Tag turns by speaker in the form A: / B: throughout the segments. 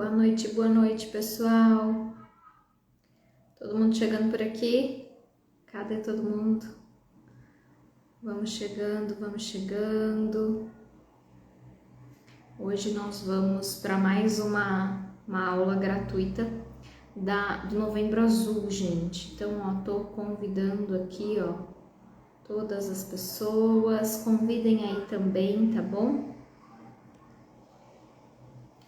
A: Boa noite, pessoal. Todo mundo chegando por aqui? Cadê todo mundo? Vamos chegando, vamos chegando. Hoje nós vamos para mais uma aula gratuita do Novembro Azul, gente. Então, ó, tô convidando aqui, ó, todas as pessoas. Convidem aí também, tá bom?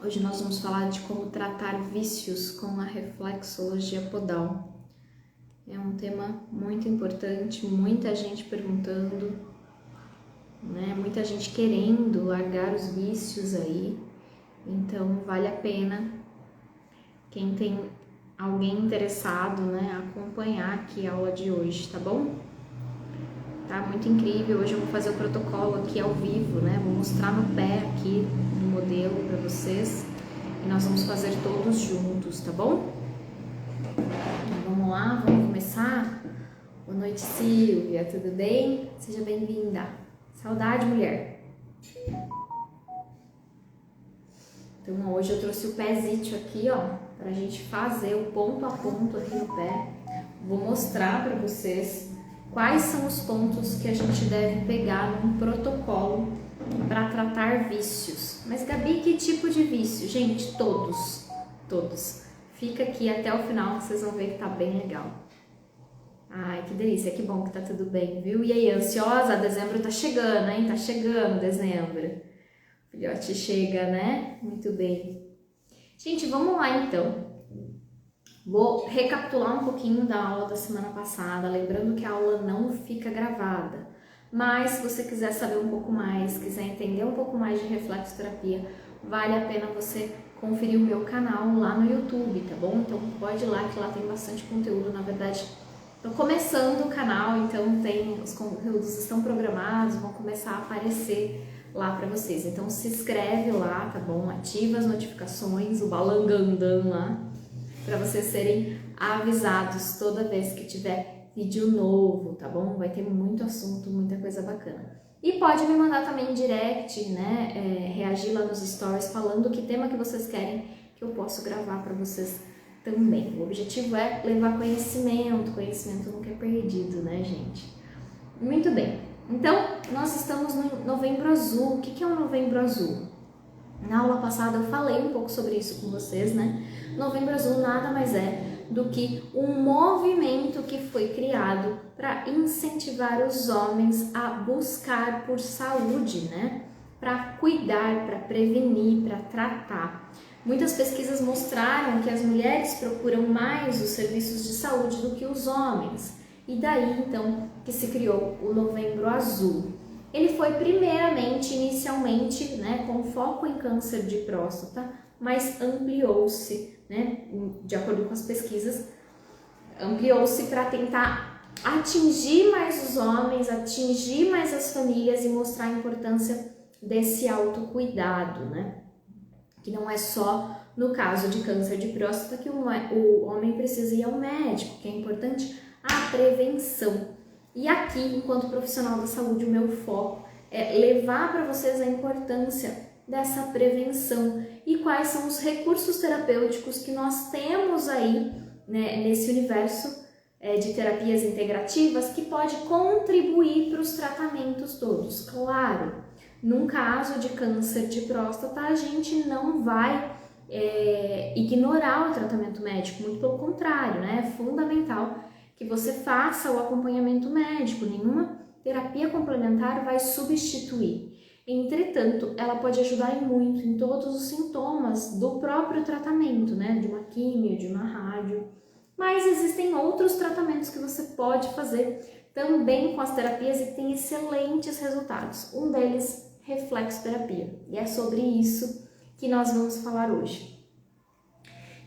A: Hoje nós vamos falar de como tratar vícios com a reflexologia podal. É um tema muito importante, muita gente perguntando, né? Muita gente querendo largar os vícios aí. Então vale a pena, quem tem alguém interessado, né, acompanhar aqui a aula de hoje, tá bom? Tá muito incrível. Hoje eu vou fazer o protocolo aqui ao vivo, né? Vou mostrar no pé aqui no modelo para vocês e nós vamos fazer todos juntos, tá bom? Então vamos lá, vamos começar. Boa noite, Silvia, tudo bem? Seja bem-vinda. Saudade, mulher. Então hoje eu trouxe o pézito aqui, ó, pra gente fazer o ponto a ponto aqui no pé. Vou mostrar para vocês quais são os pontos que a gente deve pegar num protocolo para tratar vícios. Mas, Gabi, que tipo de vício? Gente, todos. Fica aqui até o final que vocês vão ver que tá bem legal. Ai, que delícia, que bom que tá tudo bem, viu? E aí, ansiosa? Dezembro tá chegando, hein? Tá chegando dezembro. O filhote chega, né? Muito bem. Gente, vamos lá então. Vou recapitular um pouquinho da aula da semana passada, lembrando que a aula não fica gravada, mas se você quiser saber um pouco mais, quiser entender um pouco mais de reflexoterapia, vale a pena você conferir o meu canal lá no YouTube, tá bom? Então pode ir lá, que lá tem bastante conteúdo. Na verdade, estou começando o canal, então os conteúdos estão programados, vão começar a aparecer lá para vocês. Então se inscreve lá, tá bom? Ativa as notificações, o balangandã lá, para vocês serem avisados toda vez que tiver vídeo novo, tá bom? Vai ter muito assunto, muita coisa bacana. E pode me mandar também direct, né? Reagir lá nos stories falando que tema que vocês querem que eu possa gravar para vocês também. O objetivo é levar conhecimento nunca é perdido, né, gente? Muito bem. Então, nós estamos no Novembro Azul. O que é o Novembro Azul? Na aula passada eu falei um pouco sobre isso com vocês, né? Novembro Azul nada mais é do que um movimento que foi criado para incentivar os homens a buscar por saúde, né? Para cuidar, para prevenir, para tratar. Muitas pesquisas mostraram que as mulheres procuram mais os serviços de saúde do que os homens. E daí, então, que se criou o Novembro Azul. Ele foi inicialmente, né, com foco em câncer de próstata, mas ampliou-se, né, de acordo com as pesquisas, ampliou-se para tentar atingir mais os homens, atingir mais as famílias e mostrar a importância desse autocuidado, né, que não é só no caso de câncer de próstata que o homem precisa ir ao médico, que é importante a prevenção. E aqui, enquanto profissional da saúde, o meu foco é levar para vocês a importância dessa prevenção e quais são os recursos terapêuticos que nós temos aí, né, nesse universo de terapias integrativas que pode contribuir para os tratamentos todos. Claro, num caso de câncer de próstata, a gente não vai ignorar o tratamento médico, muito pelo contrário, né? É fundamental que você faça o acompanhamento médico, nenhuma terapia complementar vai substituir. Entretanto, ela pode ajudar muito em todos os sintomas do próprio tratamento, né? De uma químio, de uma rádio. Mas existem outros tratamentos que você pode fazer também com as terapias e tem excelentes resultados. Um deles, reflexoterapia. E é sobre isso que nós vamos falar hoje.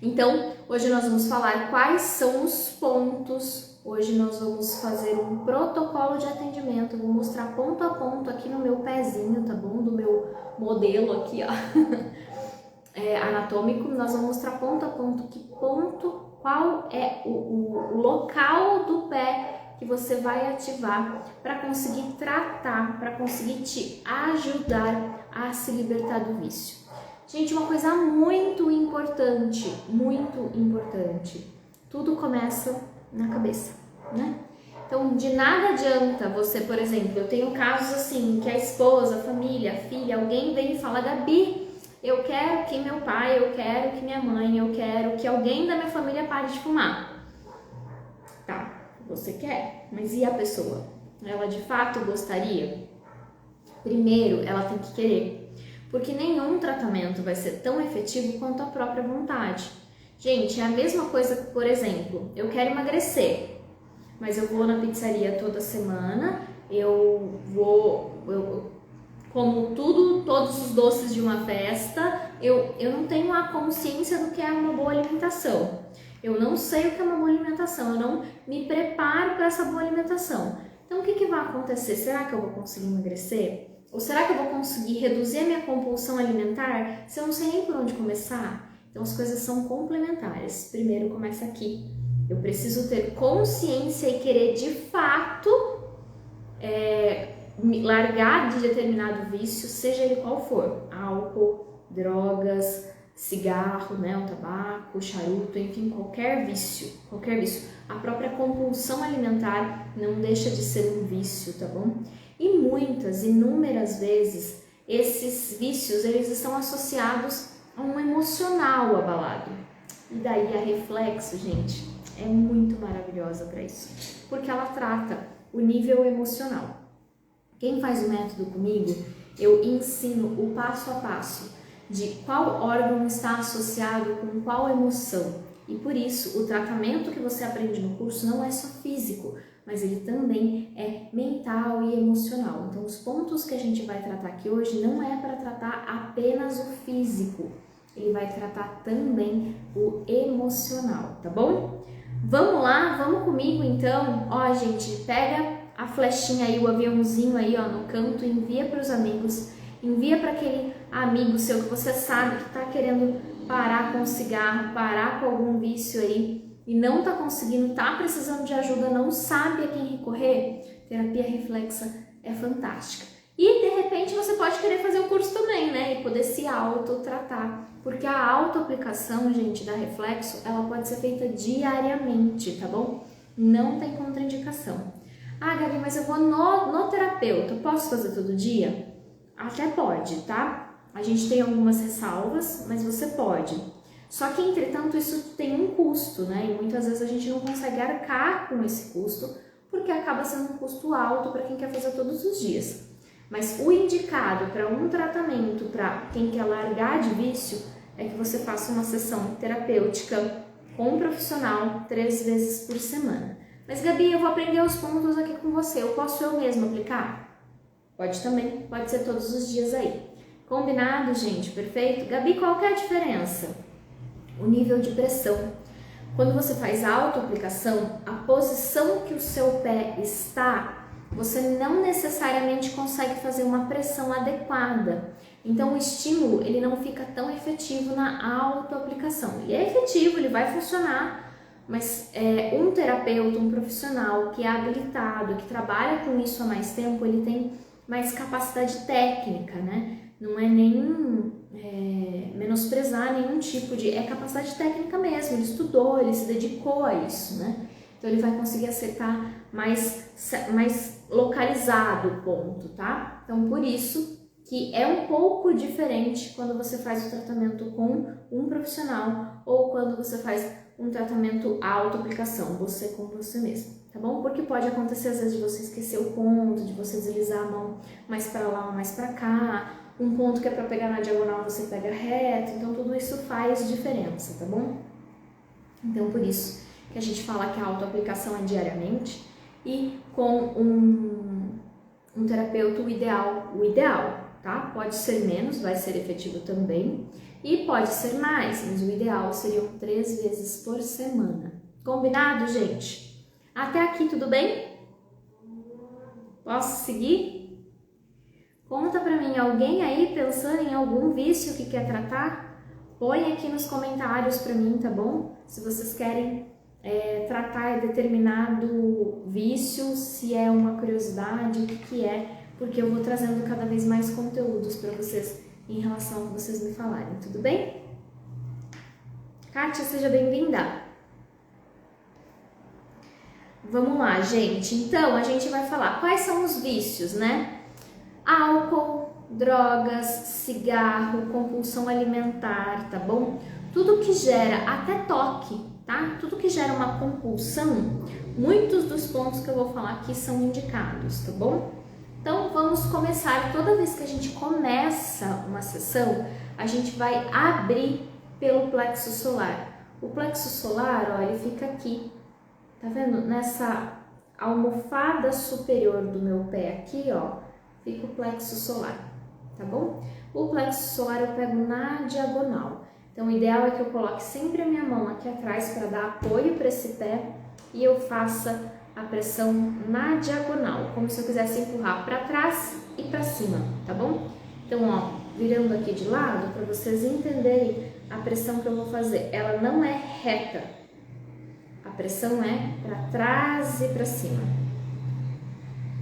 A: Então, hoje nós vamos falar quais são os pontos. Hoje nós vamos fazer um protocolo de atendimento. Eu vou mostrar ponto a ponto aqui no meu pezinho, tá bom? Do meu modelo aqui, ó, anatômico. Nós vamos mostrar ponto a ponto qual é o local do pé que você vai ativar para conseguir tratar, para conseguir te ajudar a se libertar do vício. Gente, uma coisa muito importante importante, muito importante. Tudo começa na cabeça, né? Então, de nada adianta você, por exemplo, eu tenho casos assim, que a esposa, a família, a filha, alguém vem e fala, Gabi, eu quero que meu pai, eu quero que minha mãe, eu quero que alguém da minha família pare de fumar. Tá, você quer, mas e a pessoa? Ela de fato gostaria? Primeiro, ela tem que querer, porque nenhum tratamento vai ser tão efetivo quanto a própria vontade. Gente, é a mesma coisa que, por exemplo, eu quero emagrecer, mas eu vou na pizzaria toda semana, eu como tudo, todos os doces de uma festa, eu não tenho a consciência do que é uma boa alimentação. Eu não sei o que é uma boa alimentação, eu não me preparo para essa boa alimentação. Então, o que vai acontecer? Será que eu vou conseguir emagrecer? Ou será que eu vou conseguir reduzir a minha compulsão alimentar se eu não sei nem por onde começar? Então, as coisas são complementares. Primeiro começa aqui. Eu preciso ter consciência e querer de fato largar de determinado vício, seja ele qual for. Álcool, drogas, cigarro, né, o tabaco, o charuto, enfim, qualquer vício. A própria compulsão alimentar não deixa de ser um vício, tá bom? E inúmeras vezes, esses vícios, eles estão associados a um emocional abalado. E daí a Reflexo, gente, é muito maravilhosa para isso, porque ela trata o nível emocional. Quem faz o método comigo, eu ensino o passo a passo de qual órgão está associado com qual emoção. E por isso, o tratamento que você aprende no curso não é só físico, mas ele também é mental e emocional. Então, os pontos que a gente vai tratar aqui hoje não é para tratar apenas o físico, ele vai tratar também o emocional, tá bom? Vamos lá, vamos comigo então. Ó, gente, pega a flechinha aí, o aviãozinho aí, ó, no canto, envia para os amigos, envia para aquele amigo seu que você sabe que está querendo parar com o cigarro, parar com algum vício aí e não está conseguindo, está precisando de ajuda, não sabe a quem recorrer. Terapia Reflexa é fantástica. E de repente você pode querer fazer o curso também, né? E poder se autotratar. Porque a autoaplicação, gente, da Reflexo, ela pode ser feita diariamente, tá bom? Não tem contraindicação. Ah, Gabi, mas eu vou no terapeuta, posso fazer todo dia? Até pode, tá? A gente tem algumas ressalvas, mas você pode. Só que, entretanto, isso tem um custo, né? E muitas vezes a gente não consegue arcar com esse custo, porque acaba sendo um custo alto para quem quer fazer todos os dias. Mas o indicado para um tratamento, para quem quer largar de vício, é que você faça uma sessão terapêutica com um profissional 3 vezes por semana. Mas, Gabi, eu vou aprender os pontos aqui com você, eu posso eu mesma aplicar? Pode também, pode ser todos os dias aí. Combinado, gente? Perfeito? Gabi, qual que é a diferença? O nível de pressão. Quando você faz a autoaplicação, a posição que o seu pé está, você não necessariamente consegue fazer uma pressão adequada. Então, o estímulo ele não fica tão efetivo na autoaplicação. Ele é efetivo, ele vai funcionar, mas um terapeuta, um profissional que é habilitado, que trabalha com isso há mais tempo, ele tem mais capacidade técnica, né? Não é nem menosprezar nenhum tipo de... É capacidade técnica mesmo, ele estudou, ele se dedicou a isso, né? Então ele vai conseguir acertar mais localizado o ponto, tá? Então por isso que é um pouco diferente quando você faz o tratamento com um profissional ou quando você faz um tratamento auto-aplicação, você com você mesmo, tá bom? Porque pode acontecer às vezes de você esquecer o ponto, de você deslizar a mão mais para lá ou mais para cá, um ponto que é para pegar na diagonal você pega reto, então tudo isso faz diferença, tá bom? Então por isso que a gente fala que a auto-aplicação é diariamente e com um terapeuta o ideal, tá? Pode ser menos, vai ser efetivo também e pode ser mais, mas o ideal seriam 3 vezes por semana. Combinado, gente? Até aqui tudo bem? Posso seguir? Conta pra mim, alguém aí pensando em algum vício que quer tratar? Põe aqui nos comentários pra mim, tá bom? Se vocês querem tratar determinado vício, se é uma curiosidade, o que é, porque eu vou trazendo cada vez mais conteúdos para vocês em relação a vocês me falarem, tudo bem? Kátia, seja bem-vinda. Vamos lá, gente. Então, a gente vai falar quais são os vícios, né? Álcool, drogas, cigarro, compulsão alimentar, tá bom? Tudo que gera, até toque, tá? Tudo que gera uma compulsão, muitos dos pontos que eu vou falar aqui são indicados, tá bom? Então, vamos começar. Toda vez que a gente começa uma sessão, a gente vai abrir pelo plexo solar. O plexo solar, ó, ele fica aqui, tá vendo? Nessa almofada superior do meu pé aqui, ó, fica o plexo solar, tá bom? O plexo solar eu pego na diagonal. Então, o ideal é que eu coloque sempre a minha mão aqui atrás para dar apoio para esse pé e eu faça a pressão na diagonal, como se eu quisesse empurrar para trás e para cima, tá bom? Então, ó, virando aqui de lado, para vocês entenderem a pressão que eu vou fazer. Ela não é reta, a pressão é para trás e para cima,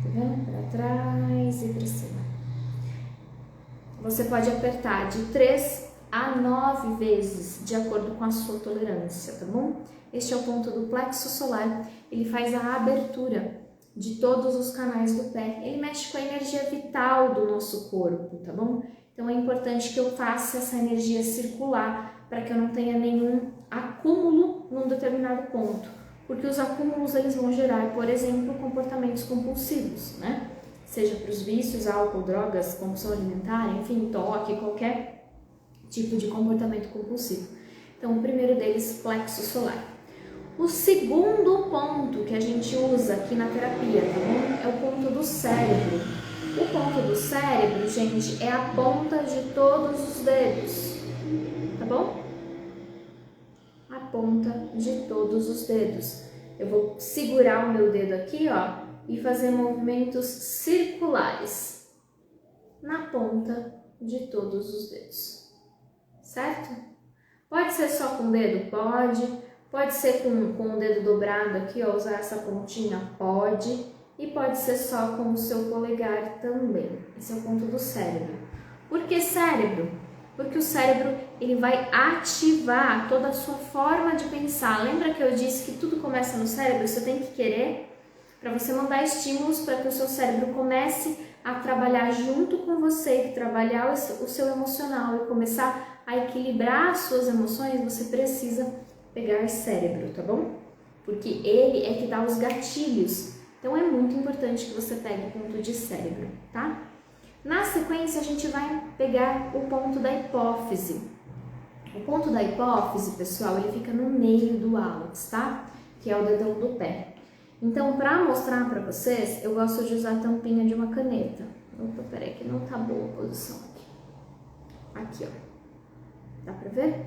A: tá vendo? Para trás e para cima. Você pode apertar de 3 a 9 vezes, de acordo com a sua tolerância, tá bom? Este é o ponto do plexo solar, ele faz a abertura de todos os canais do pé, ele mexe com a energia vital do nosso corpo, tá bom? Então é importante que eu faça essa energia circular para que eu não tenha nenhum acúmulo num determinado ponto, porque os acúmulos eles vão gerar, por exemplo, comportamentos compulsivos, né? Seja para os vícios, álcool, drogas, compulsão alimentar, enfim, toque, qualquer tipo de comportamento compulsivo. Então o primeiro deles, plexo solar. O segundo ponto que a gente usa aqui na terapia, tá bom? É o ponto do cérebro. O ponto do cérebro, gente, é a ponta de todos os dedos, tá bom? A ponta de todos os dedos. Eu vou segurar o meu dedo aqui, ó, e fazer movimentos circulares na ponta de todos os dedos, certo? Pode ser só com o dedo? Pode. Pode ser com o dedo dobrado aqui, ó, usar essa pontinha? Pode. E pode ser só com o seu polegar também. Esse é o ponto do cérebro. Por que cérebro? Porque o cérebro ele vai ativar toda a sua forma de pensar. Lembra que eu disse que tudo começa no cérebro? Você tem que querer para você mandar estímulos para que o seu cérebro comece a trabalhar junto com você, trabalhar o seu emocional e começar a equilibrar as suas emoções. Você precisa pegar cérebro, tá bom? Porque ele é que dá os gatilhos. Então é muito importante que você pegue o ponto de cérebro, tá? Na sequência a gente vai pegar o ponto da hipófise. O ponto da hipófise, pessoal, ele fica no meio do hálux, tá? Que é o dedão do pé. Então, para mostrar para vocês, eu gosto de usar a tampinha de uma caneta. Opa, peraí que não tá boa a posição aqui. Aqui, ó. Dá pra ver?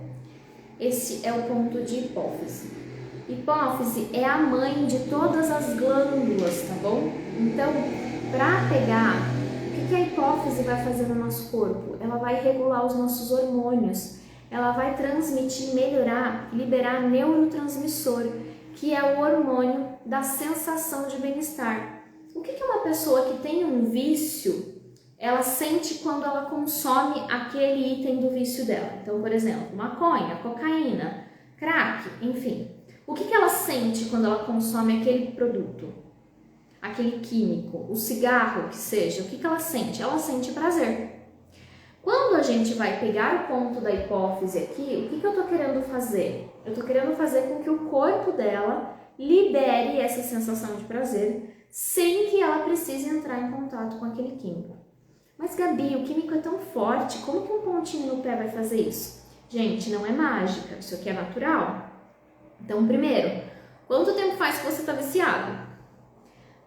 A: Esse é o ponto de hipófise. Hipófise é a mãe de todas as glândulas, tá bom? Então, para pegar, o que a hipófise vai fazer no nosso corpo? Ela vai regular os nossos hormônios, ela vai transmitir, melhorar, liberar neurotransmissor, que é o hormônio da sensação de bem-estar. O que uma pessoa que tem um vício, ela sente quando ela consome aquele item do vício dela? Então, por exemplo, maconha, cocaína, crack, enfim. O que ela sente quando ela consome aquele produto? Aquele químico, o cigarro que seja, o que ela sente? Ela sente prazer. Quando a gente vai pegar o ponto da hipófise aqui, o que eu tô querendo fazer? Eu tô querendo fazer com que o corpo dela libere essa sensação de prazer sem que ela precise entrar em contato com aquele químico. Mas Gabi, o químico é tão forte, como que um pontinho no pé vai fazer isso? Gente, não é mágica, isso aqui é natural. Então, primeiro, quanto tempo faz que você está viciado?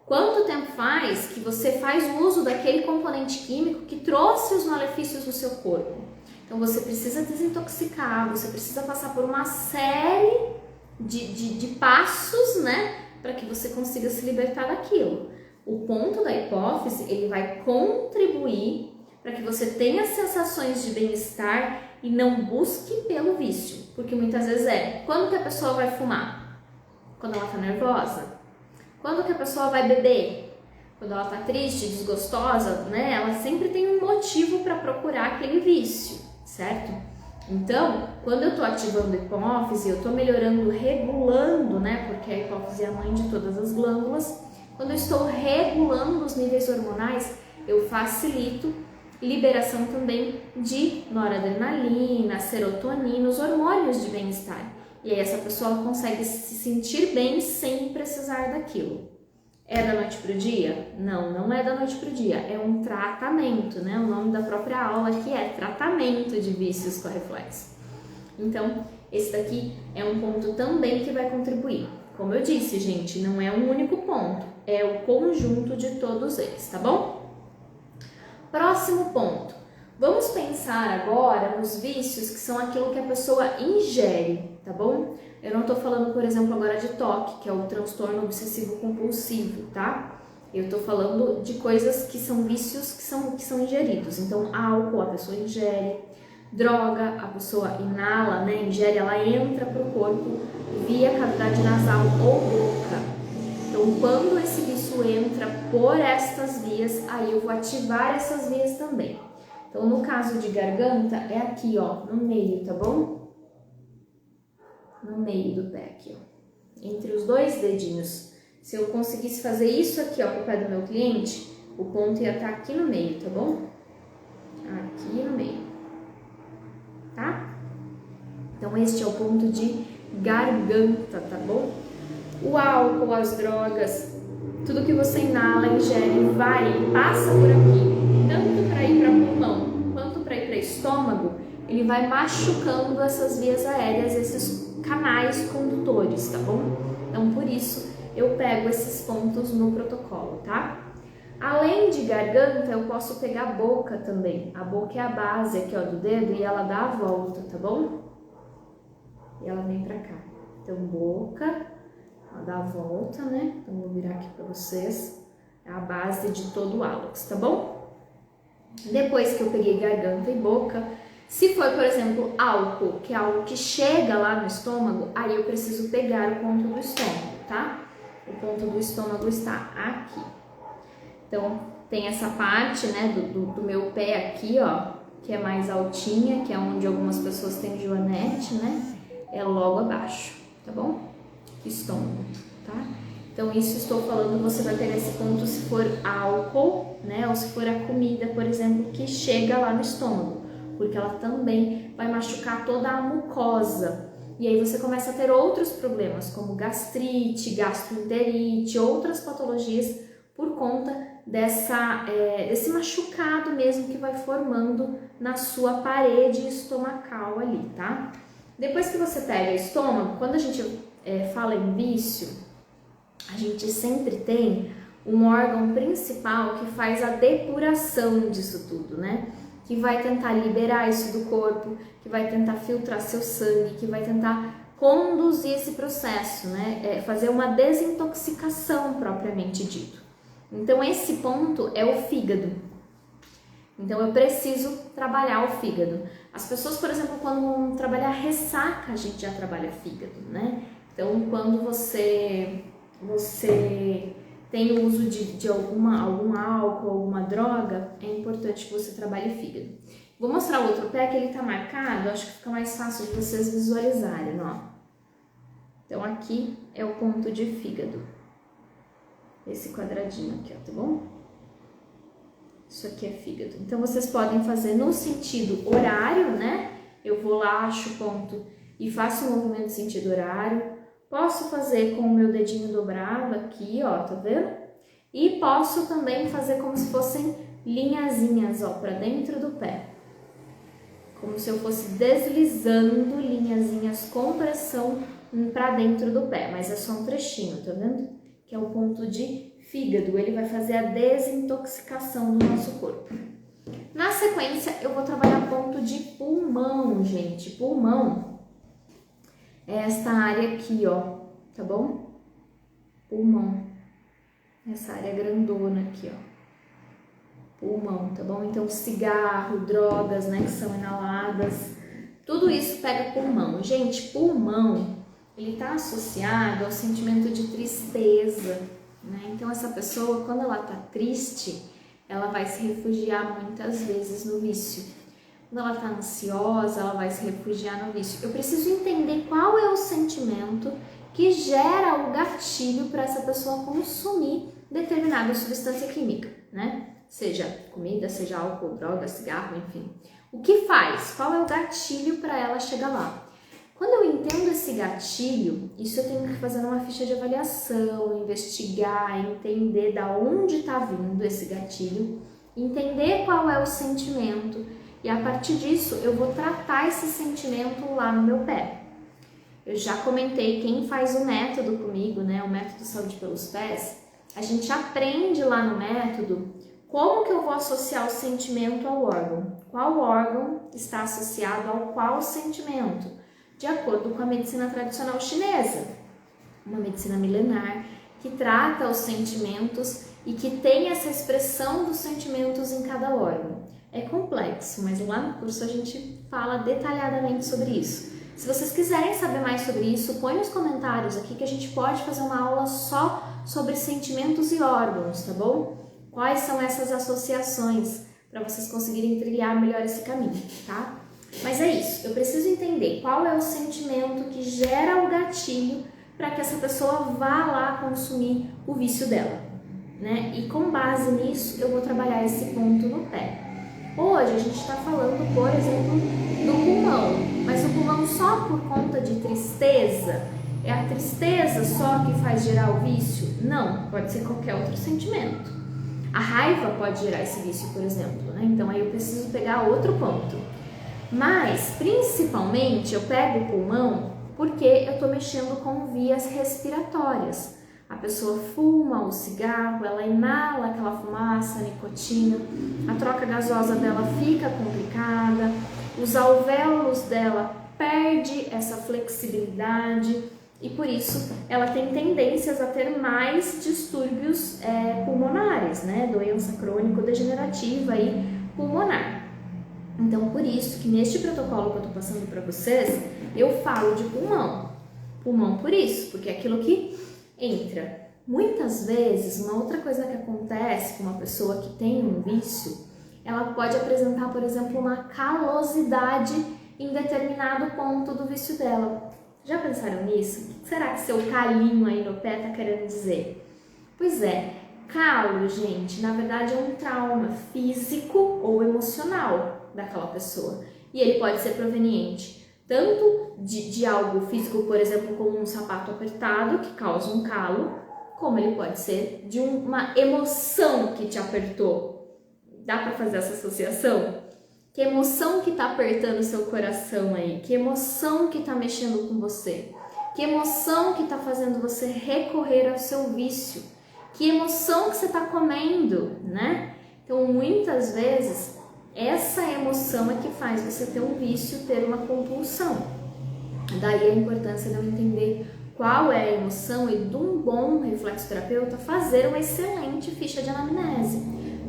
A: Quanto tempo faz que você faz uso daquele componente químico que trouxe os malefícios no seu corpo? Então, você precisa desintoxicar, você precisa passar por uma série de passos, né, para que você consiga se libertar daquilo. O ponto da hipófise, ele vai contribuir para que você tenha sensações de bem-estar e não busque pelo vício, porque muitas vezes quando que a pessoa vai fumar? Quando ela está nervosa? Quando que a pessoa vai beber? Quando ela está triste, desgostosa, né? Ela sempre tem um motivo para procurar aquele vício, certo? Então, quando eu tô ativando a hipófise, eu tô melhorando, regulando, né? Porque a hipófise é a mãe de todas as glândulas. Quando eu estou regulando os níveis hormonais, eu facilito liberação também de noradrenalina, serotonina, os hormônios de bem-estar. E aí essa pessoa consegue se sentir bem sem precisar daquilo. É da noite pro dia? Não, não é da noite pro dia. É um tratamento, né? O nome da própria aula aqui é tratamento de vícios com reflexo. Então, esse daqui é um ponto também que vai contribuir. Como eu disse, gente, não é um único ponto, é o conjunto de todos eles, tá bom? Próximo ponto. Vamos pensar agora nos vícios que são aquilo que a pessoa ingere, tá bom? Eu não tô falando, por exemplo, agora de TOC, que é o transtorno obsessivo compulsivo, tá? Eu tô falando de coisas que são vícios que são ingeridos. Então, álcool a pessoa ingere, droga a pessoa inala, né? Ingere, ela entra pro corpo via cavidade nasal ou boca. Então, quando esse vício entra por estas vias, aí eu vou ativar essas vias também. Então, no caso de garganta, é aqui, ó, no meio, tá bom? No meio do pé aqui, ó. Entre os dois dedinhos. Se eu conseguisse fazer isso aqui, ó, com o pé do meu cliente, o ponto ia estar aqui no meio, tá bom? Aqui no meio. Tá? Então, este é o ponto de garganta, tá bom? O álcool, as drogas, tudo que você inala, ingere, passa por aqui, tanto para ir para pulmão quanto para ir para estômago, ele vai machucando essas vias aéreas, esses canais condutores, tá bom? Então, por isso, eu pego esses pontos no protocolo, tá? Além de garganta, eu posso pegar a boca também. A boca é a base aqui, ó, do dedo e ela dá a volta, tá bom? E ela vem pra cá. Então, boca, ela dá a volta, né? Então, vou virar aqui pra vocês. É a base de todo o hálux, tá bom? Depois que eu peguei garganta e boca, se for, por exemplo, álcool, que é algo que chega lá no estômago, aí eu preciso pegar o ponto do estômago, tá? O ponto do estômago está aqui. Então, tem essa parte, né, do meu pé aqui, ó, que é mais altinha, que é onde algumas pessoas têm joanete, né? É logo abaixo, tá bom? Estômago, tá? Então, isso estou falando, você vai pegar esse ponto se for álcool, né? Ou se for a comida, por exemplo, que chega lá no estômago, porque ela também vai machucar toda a mucosa. E aí você começa a ter outros problemas, como gastrite, gastroenterite, outras patologias por conta desse machucado mesmo que vai formando na sua parede estomacal ali, tá? Depois que você pega o estômago, quando a gente fala em vício, a gente sempre tem um órgão principal que faz a depuração disso tudo, né? Que vai tentar liberar isso do corpo, que vai tentar filtrar seu sangue, que vai tentar conduzir esse processo, né? Fazer uma desintoxicação propriamente dito. Então, esse ponto é o fígado. Então, eu preciso trabalhar o fígado. As pessoas, por exemplo, quando vão trabalhar ressaca, a gente já trabalha fígado, né? Então, quando você tem o uso de algum álcool, alguma droga, é importante que você trabalhe fígado. Vou mostrar o outro pé que ele tá marcado, acho que fica mais fácil de vocês visualizarem, ó. Então, aqui é o ponto de fígado. Esse quadradinho aqui, ó, tá bom? Isso aqui é fígado. Então, vocês podem fazer no sentido horário, né? Eu vou lá, acho o ponto e faço um movimento de sentido horário. Posso fazer com o meu dedinho dobrado aqui, ó, tá vendo? E posso também fazer como se fossem linhazinhas, ó, pra dentro do pé. Como se eu fosse deslizando linhazinhas com pressão pra dentro do pé, mas é só um trechinho, tá vendo? Que é o ponto de fígado, ele vai fazer a desintoxicação do nosso corpo. Na sequência, eu vou trabalhar ponto de pulmão, gente. Pulmão é esta área aqui, ó, tá bom? Pulmão. Essa área grandona aqui, ó. Pulmão, tá bom? Então, cigarro, drogas, né, que são inaladas, tudo isso pega pulmão. Gente, pulmão, ele tá associado ao sentimento de tristeza, né? Então, essa pessoa, quando ela tá triste, ela vai se refugiar muitas vezes no vício. Quando ela está ansiosa, ela vai se refugiar no vício. Eu preciso entender qual é o sentimento que gera o gatilho para essa pessoa consumir determinada substância química, né? Seja comida, seja álcool, droga, cigarro, enfim. O que faz? Qual é o gatilho para ela chegar lá? Quando eu entendo esse gatilho, isso eu tenho que fazer uma ficha de avaliação, investigar, entender da onde está vindo esse gatilho, entender qual é o sentimento e a partir disso eu vou tratar esse sentimento lá no meu pé. Eu já comentei, quem faz o método comigo, né, o método Saúde pelos Pés, a gente aprende lá no método como que eu vou associar o sentimento ao órgão. Qual órgão está associado ao qual sentimento? De acordo com a medicina tradicional chinesa, uma medicina milenar que trata os sentimentos e que tem essa expressão dos sentimentos em cada órgão. É complexo, mas lá no curso a gente fala detalhadamente sobre isso. Se vocês quiserem saber mais sobre isso, põe nos comentários aqui que a gente pode fazer uma aula só sobre sentimentos e órgãos, tá bom? Quais são essas associações para vocês conseguirem trilhar melhor esse caminho, tá? Mas é isso, eu preciso entender qual é o sentimento que gera o gatilho para que essa pessoa vá lá consumir o vício dela, né? E com base nisso eu vou trabalhar esse ponto no pé. Hoje a gente está falando, por exemplo, do pulmão, mas o pulmão só por conta de tristeza? É a tristeza só que faz gerar o vício? Não, pode ser qualquer outro sentimento. A raiva pode gerar esse vício, por exemplo, né? Então aí eu preciso pegar outro ponto. Mas, principalmente, eu pego o pulmão porque eu estou mexendo com vias respiratórias. A pessoa fuma o cigarro, ela inala aquela fumaça, a nicotina, a troca gasosa dela fica complicada, os alvéolos dela perdem essa flexibilidade e por isso ela tem tendências a ter mais distúrbios pulmonares, né? Doença crônico-degenerativa e pulmonar. Então, por isso que neste protocolo que eu estou passando para vocês, eu falo de pulmão. Pulmão por isso, porque é aquilo que entra. Muitas vezes, uma outra coisa que acontece com uma pessoa que tem um vício, ela pode apresentar, por exemplo, uma calosidade em determinado ponto do vício dela. Já pensaram nisso? O que será que seu calinho aí no pé está querendo dizer? Pois é, calo, gente, na verdade é um trauma físico ou emocional daquela pessoa. E ele pode ser proveniente tanto de algo físico, por exemplo, como um sapato apertado que causa um calo, como ele pode ser de uma emoção que te apertou. Dá para fazer essa associação? Que emoção que tá apertando o seu coração aí? Que emoção que tá mexendo com você? Que emoção que tá fazendo você recorrer ao seu vício? Que emoção que você tá comendo, né? Então, muitas vezes, essa emoção é que faz você ter um vício, ter uma compulsão. Daí a importância de eu entender qual é a emoção e de um bom reflexoterapeuta fazer uma excelente ficha de anamnese.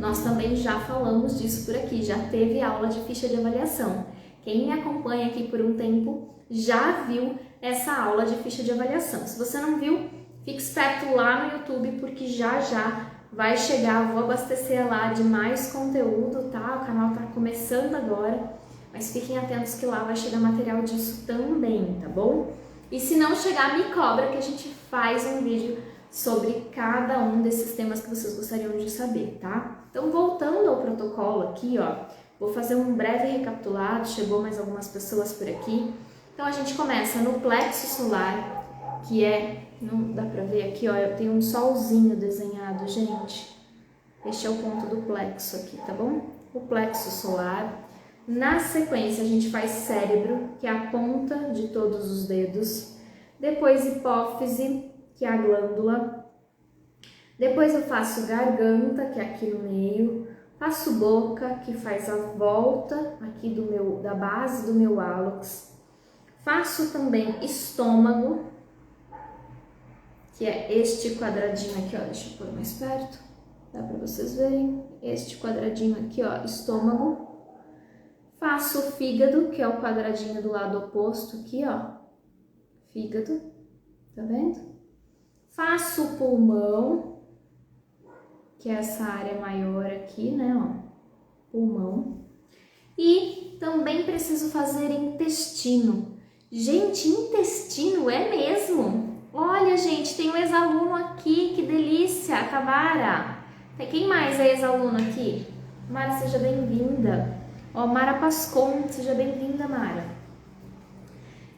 A: Nós também já falamos disso por aqui, já teve aula de ficha de avaliação. Quem me acompanha aqui por um tempo já viu essa aula de ficha de avaliação. Se você não viu, fique esperto lá no YouTube porque já vai chegar, vou abastecer lá de mais conteúdo, tá? O canal tá começando agora, mas fiquem atentos que lá vai chegar material disso também, tá bom? E se não chegar, me cobra que a gente faz um vídeo sobre cada um desses temas que vocês gostariam de saber, tá? Então, voltando ao protocolo aqui, ó, vou fazer um breve recapitulado, chegou mais algumas pessoas por aqui. Então, a gente começa no plexo solar, que não dá pra ver aqui, ó, eu tenho um solzinho desenhado, gente. Este é o ponto do plexo aqui, tá bom? O plexo solar. Na sequência, a gente faz cérebro, que é a ponta de todos os dedos. Depois, hipófise, que é a glândula. Depois eu faço garganta, que é aqui no meio. Faço boca, que faz a volta aqui da base do meu hálux. Faço também estômago, que é este quadradinho aqui, ó, deixa eu pôr mais perto, dá para vocês verem, este quadradinho aqui, ó, estômago. Faço o fígado, que é o quadradinho do lado oposto aqui, ó, fígado, tá vendo? Faço o pulmão, que é essa área maior aqui, né, ó, pulmão. E também preciso fazer intestino. Gente, intestino é mesmo? Olha, gente, tem um ex-aluno aqui, que delícia, a Tamara. Quem mais é ex-aluno aqui? Mara, seja bem-vinda. Ó, Mara Pascon, seja bem-vinda, Mara.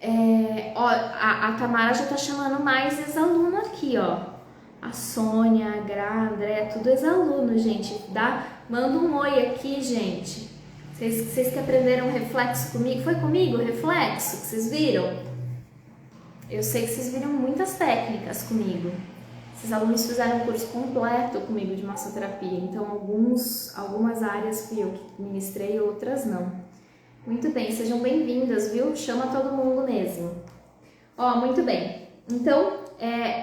A: A Tamara já tá chamando mais ex-aluno aqui, ó. A Sônia, a Gra, a André, tudo ex-aluno, gente. Manda um oi aqui, gente. Vocês que aprenderam reflexo comigo, foi comigo o reflexo que vocês viram? Eu sei que vocês viram muitas técnicas comigo. Esses alunos fizeram um curso completo comigo de massoterapia, então algumas áreas fui eu que ministrei, outras não. Muito bem, sejam bem-vindas, viu? Chama todo mundo mesmo. Ó, muito bem. Então,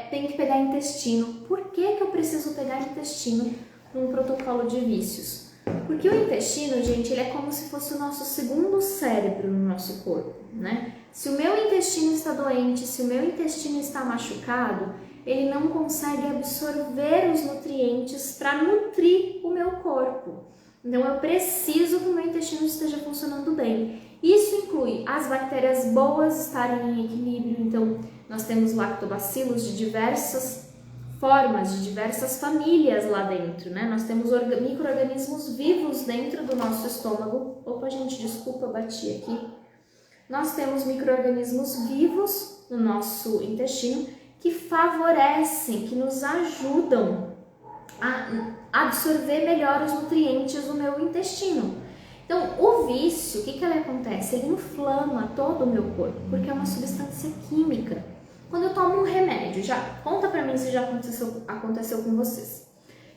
A: tem que pegar intestino. Por que eu preciso pegar intestino num protocolo de vícios? Porque o intestino, gente, ele é como se fosse o nosso segundo cérebro no nosso corpo, né? Se o meu intestino está doente, se o meu intestino está machucado, ele não consegue absorver os nutrientes para nutrir o meu corpo. Então, eu preciso que o meu intestino esteja funcionando bem. Isso inclui as bactérias boas estarem em equilíbrio. Então, nós temos lactobacilos de diversas formas, de diversas famílias lá dentro, né? Nós temos micro-organismos vivos dentro do nosso estômago. Opa, gente, desculpa, bati aqui. Nós temos micro-organismos vivos no nosso intestino que favorecem, que nos ajudam a absorver melhor os nutrientes do meu intestino. Então, o vício, o que ele acontece? Ele inflama todo o meu corpo, porque é uma substância química. Quando eu tomo um remédio, conta pra mim se já aconteceu com vocês.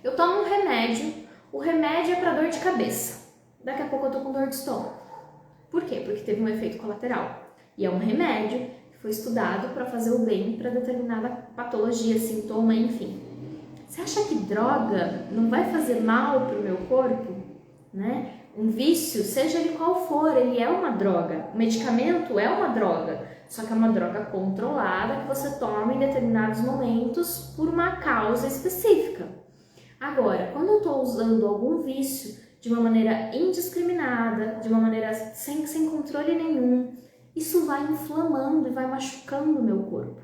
A: Eu tomo um remédio, o remédio é para dor de cabeça. Daqui a pouco eu tô com dor de estômago. Por quê? Porque teve um efeito colateral. E é um remédio que foi estudado para fazer o bem para determinada patologia, sintoma, enfim. Você acha que droga não vai fazer mal pro meu corpo? Né? Um vício, seja ele qual for, ele é uma droga. O medicamento é uma droga, só que é uma droga controlada que você toma em determinados momentos por uma causa específica. Agora, quando eu estou usando algum vício de uma maneira indiscriminada, de uma maneira sem controle nenhum, isso vai inflamando e vai machucando o meu corpo.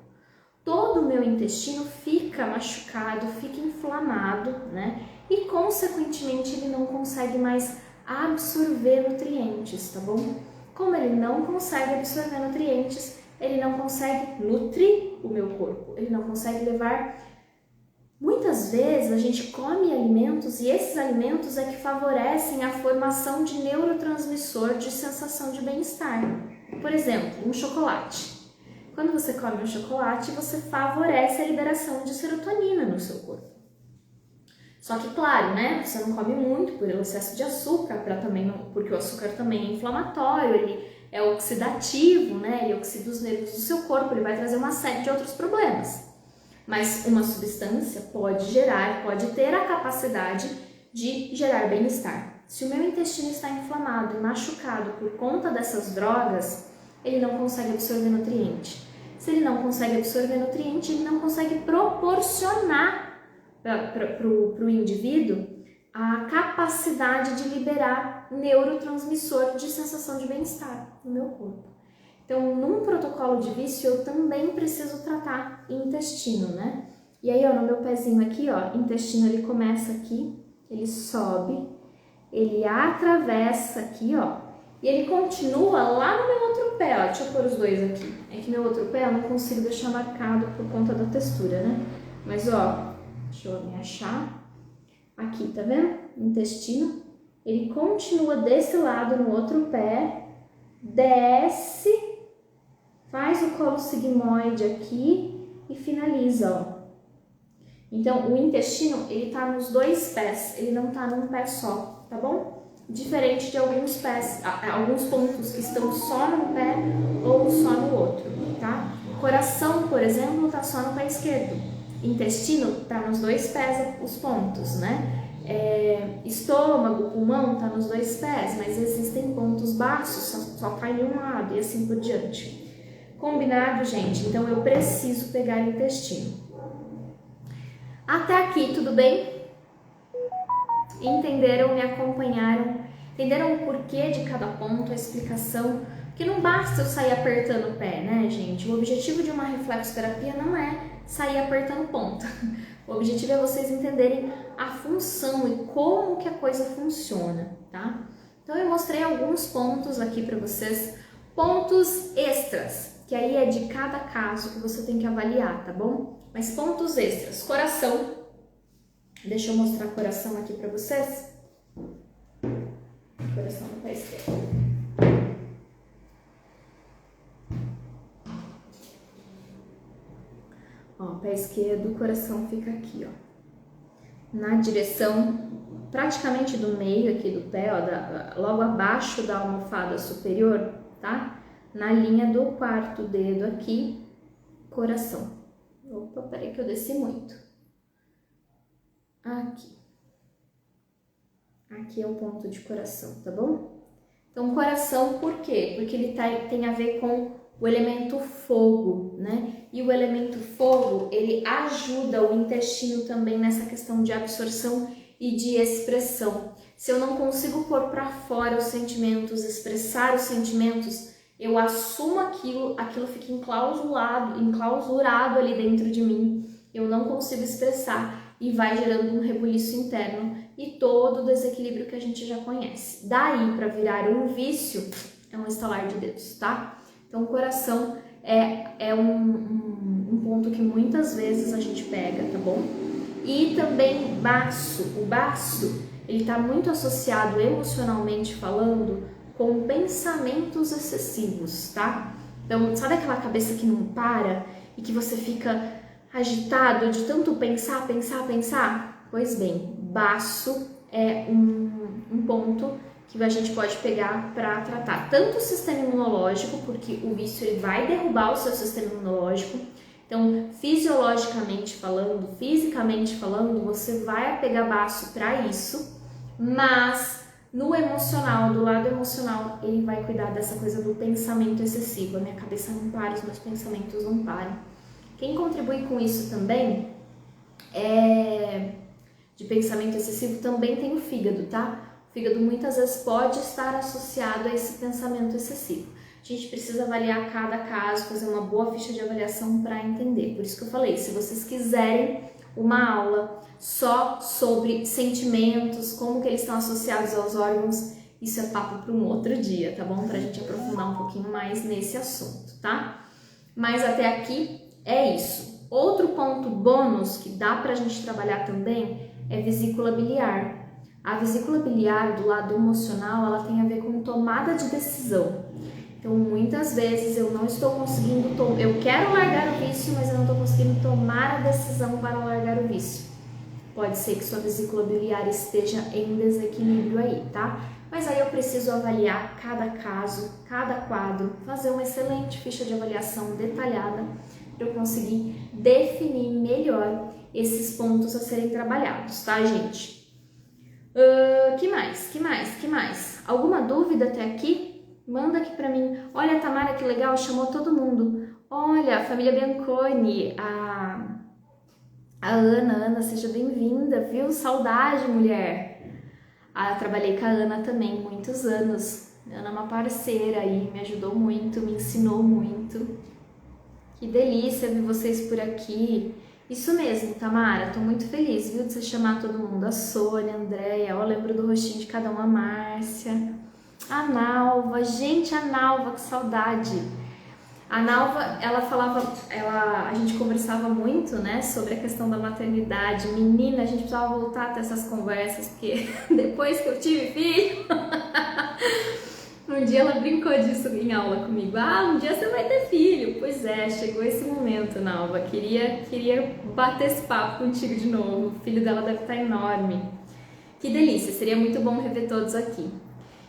A: Todo o meu intestino fica machucado, fica inflamado, né? E consequentemente ele não consegue mais absorver nutrientes, tá bom? Como ele não consegue absorver nutrientes, ele não consegue nutrir o meu corpo, ele não consegue levar. Muitas vezes a gente come alimentos e esses alimentos é que favorecem a formação de neurotransmissor de sensação de bem-estar. Por exemplo, um chocolate. Quando você come um chocolate, você favorece a liberação de serotonina no seu corpo. Só que, claro, né, você não come muito por excesso de açúcar, porque o açúcar também é inflamatório, ele é oxidativo, né, ele oxida os nervos do seu corpo, ele vai trazer uma série de outros problemas. Mas uma substância pode ter a capacidade de gerar bem-estar. Se o meu intestino está inflamado e machucado por conta dessas drogas, ele não consegue absorver nutriente. Se ele não consegue absorver nutriente, ele não consegue proporcionar para o indivíduo a capacidade de liberar neurotransmissor de sensação de bem-estar no meu corpo. Então, num protocolo de vício, eu também preciso tratar intestino, né? E aí, ó, no meu pezinho aqui, ó, intestino, ele começa aqui, ele sobe, ele atravessa aqui, ó, e ele continua lá no meu outro pé, ó. Deixa eu pôr os dois aqui. É que meu outro pé eu não consigo deixar marcado por conta da textura, né? Mas, ó, deixa eu me achar. Aqui, tá vendo? Intestino. Ele continua desse lado no outro pé, desce, faz o colo sigmoide aqui e finaliza, ó. Então, o intestino, ele tá nos dois pés, ele não tá num pé só, tá bom? Diferente de alguns pés, alguns pontos que estão só num pé ou só no outro, tá? Coração, por exemplo, tá só no pé esquerdo. Intestino tá nos dois pés, os pontos, né? Estômago, pulmão tá nos dois pés, mas existem pontos baixos, só tá em um lado e assim por diante. Combinado, gente? Então eu preciso pegar intestino. Até aqui, tudo bem? Entenderam, me acompanharam? Entenderam o porquê de cada ponto, a explicação? Porque não basta eu sair apertando o pé, né, gente? O objetivo de uma reflexoterapia não é sair apertando ponta. O objetivo é vocês entenderem a função e como que a coisa funciona, tá? Então eu mostrei alguns pontos aqui para vocês, pontos extras, que aí é de cada caso que você tem que avaliar, tá bom? Mas pontos extras, coração. Deixa eu mostrar coração aqui para vocês. Coração no pé esquerdo. Ó, pé esquerdo, o coração fica aqui, ó. Na direção praticamente do meio aqui do pé, ó, logo abaixo da almofada superior, tá? Na linha do quarto dedo aqui, coração. Opa, peraí que eu desci muito. Aqui. Aqui é o ponto de coração, tá bom? Então, coração, por quê? Porque ele tem a ver com o elemento fogo, né? E o elemento fogo, ele ajuda o intestino também nessa questão de absorção e de expressão. Se eu não consigo pôr para fora os sentimentos, expressar os sentimentos, eu assumo aquilo fica enclausurado ali dentro de mim, eu não consigo expressar e vai gerando um rebuliço interno e todo o desequilíbrio que a gente já conhece. Daí para virar um vício, é um estalar de dedos, tá? Então o coração é um ponto que muitas vezes a gente pega, tá bom? E também baço. O baço, ele tá muito associado emocionalmente falando com pensamentos excessivos, tá? Então, sabe aquela cabeça que não para e que você fica agitado de tanto pensar? Pois bem, baço é um ponto que a gente pode pegar para tratar tanto o sistema imunológico, porque o vício ele vai derrubar o seu sistema imunológico. Então, fisiologicamente falando, fisicamente falando, você vai apegar baço para isso, mas no emocional, do lado emocional, ele vai cuidar dessa coisa do pensamento excessivo. A minha cabeça não para, os meus pensamentos não param. Quem contribui com isso também de pensamento excessivo também tem o fígado, tá? O fígado muitas vezes pode estar associado a esse pensamento excessivo. A gente precisa avaliar cada caso, fazer uma boa ficha de avaliação para entender. Por isso que eu falei, se vocês quiserem uma aula só sobre sentimentos, como que eles estão associados aos órgãos, isso é papo para um outro dia, tá bom? Pra gente aprofundar um pouquinho mais nesse assunto, tá? Mas até aqui é isso. Outro ponto bônus que dá pra gente trabalhar também é vesícula biliar. A vesícula biliar do lado emocional, ela tem a ver com tomada de decisão. Então, muitas vezes eu não estou conseguindo, eu quero largar o vício, mas eu não estou conseguindo tomar a decisão para largar o vício. Pode ser que sua vesícula biliar esteja em desequilíbrio aí, tá? Mas aí eu preciso avaliar cada caso, cada quadro, fazer uma excelente ficha de avaliação detalhada para eu conseguir definir melhor esses pontos a serem trabalhados, tá, gente? Que mais? Alguma dúvida até aqui? Manda aqui pra mim. Olha, Tamara, que legal, chamou todo mundo. Olha, a família Bianconi, a Ana, seja bem-vinda, viu? Saudade, mulher. Trabalhei com a Ana também, muitos anos. A Ana é uma parceira aí, me ajudou muito, me ensinou muito. Que delícia ver vocês por aqui. Isso mesmo, Tamara, tô muito feliz, viu, de você chamar todo mundo. A Sônia, a Andréia, eu lembro do rostinho de cada um, a Márcia. A Nalva, gente, a Nalva, que saudade. A Nalva, ela falava, a gente conversava muito, né, sobre a questão da maternidade. Menina, a gente precisava voltar a ter essas conversas, porque depois que eu tive filho, um dia ela brincou disso em aula comigo. Um dia você vai ter filho. Pois é, chegou esse momento, Nalva. Queria bater esse papo contigo de novo. O filho dela deve estar enorme. Que delícia, seria muito bom rever todos aqui.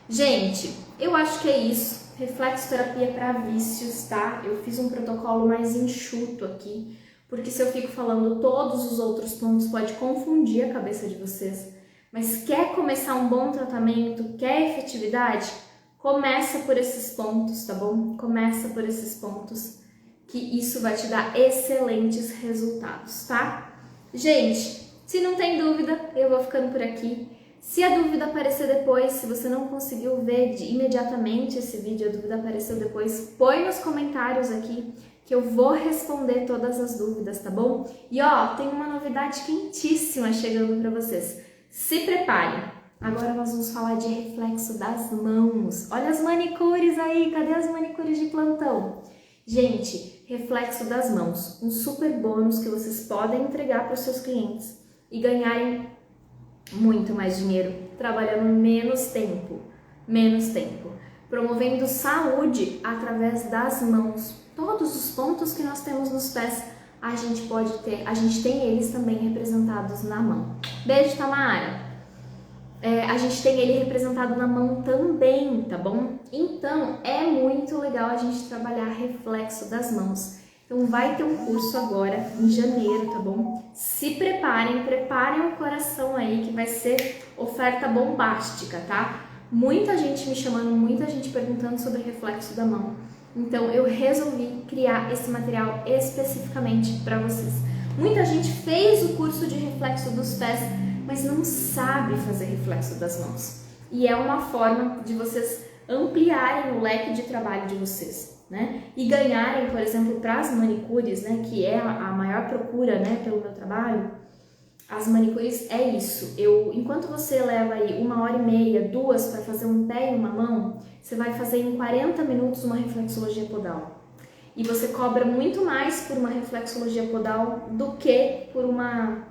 A: Gente, eu acho que é isso. Reflexoterapia para vícios, tá? Eu fiz um protocolo mais enxuto aqui, porque se eu fico falando todos os outros pontos pode confundir a cabeça de vocês. Mas quer começar um bom tratamento, quer efetividade? Começa por esses pontos, tá bom? Começa por esses pontos, que isso vai te dar excelentes resultados, tá? Gente, se não tem dúvida, eu vou ficando por aqui. Se a dúvida aparecer depois, se você não conseguiu ver imediatamente esse vídeo, a dúvida apareceu depois, põe nos comentários aqui que eu vou responder todas as dúvidas, tá bom? E ó, tem uma novidade quentíssima chegando para vocês. Se preparem! Agora nós vamos falar de reflexo das mãos. Olha as manicures aí, cadê as manicures de plantão? Gente, reflexo das mãos, um super bônus que vocês podem entregar para os seus clientes e ganharem muito mais dinheiro, trabalhando menos tempo, promovendo saúde através das mãos. Todos os pontos que nós temos nos pés, a gente tem eles também representados na mão. Beijo, Tamara! A gente tem ele representado na mão também, tá bom? Então, é muito legal a gente trabalhar reflexo das mãos. Então, vai ter um curso agora, em janeiro, tá bom? Se preparem o coração aí, que vai ser oferta bombástica, tá? Muita gente me chamando, muita gente perguntando sobre reflexo da mão. Então, eu resolvi criar esse material especificamente para vocês. Muita gente fez o curso de reflexo dos pés, mas não sabe fazer reflexo das mãos. E é uma forma de vocês ampliarem o leque de trabalho de vocês, né? E ganharem, por exemplo, para as manicures, né, que é a maior procura, né, pelo meu trabalho, as manicures é isso. Enquanto você leva aí 1h30, 2 para fazer um pé e uma mão, você vai fazer em 40 minutos uma reflexologia podal. E você cobra muito mais por uma reflexologia podal do que por uma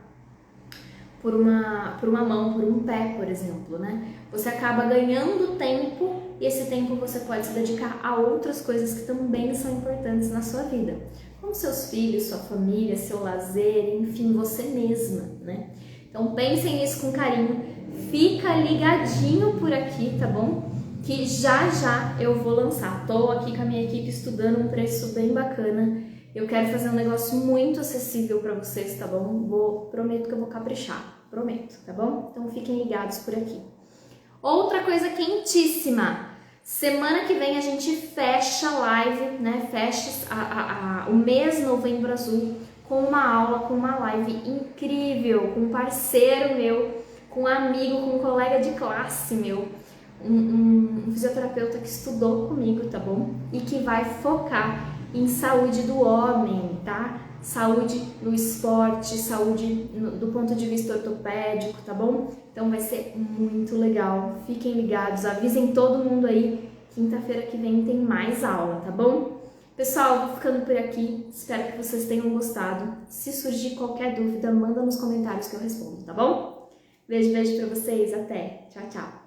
A: mão, por um pé, por exemplo, né? Você acaba ganhando tempo e esse tempo você pode se dedicar a outras coisas que também são importantes na sua vida, como seus filhos, sua família, seu lazer, enfim, você mesma, né? Então pensem nisso com carinho, fica ligadinho por aqui, tá bom? Que já eu vou lançar. Tô aqui com a minha equipe estudando um preço bem bacana. Eu quero fazer um negócio muito acessível para vocês, tá bom? Prometo que eu vou caprichar, prometo, tá bom? Então fiquem ligados por aqui. Outra coisa quentíssima, semana que vem a gente fecha a live, né? Fecha o mês Novembro Azul com uma aula, com uma live incrível, com um parceiro meu, com um amigo, com um colega de classe meu, um fisioterapeuta que estudou comigo, tá bom? E que vai focar em saúde do homem, tá? Saúde no esporte, saúde do ponto de vista ortopédico, tá bom? Então vai ser muito legal, fiquem ligados, avisem todo mundo aí, quinta-feira que vem tem mais aula, tá bom? Pessoal, vou ficando por aqui, espero que vocês tenham gostado. Se surgir qualquer dúvida, manda nos comentários que eu respondo, tá bom? Beijo pra vocês, até, tchau, tchau!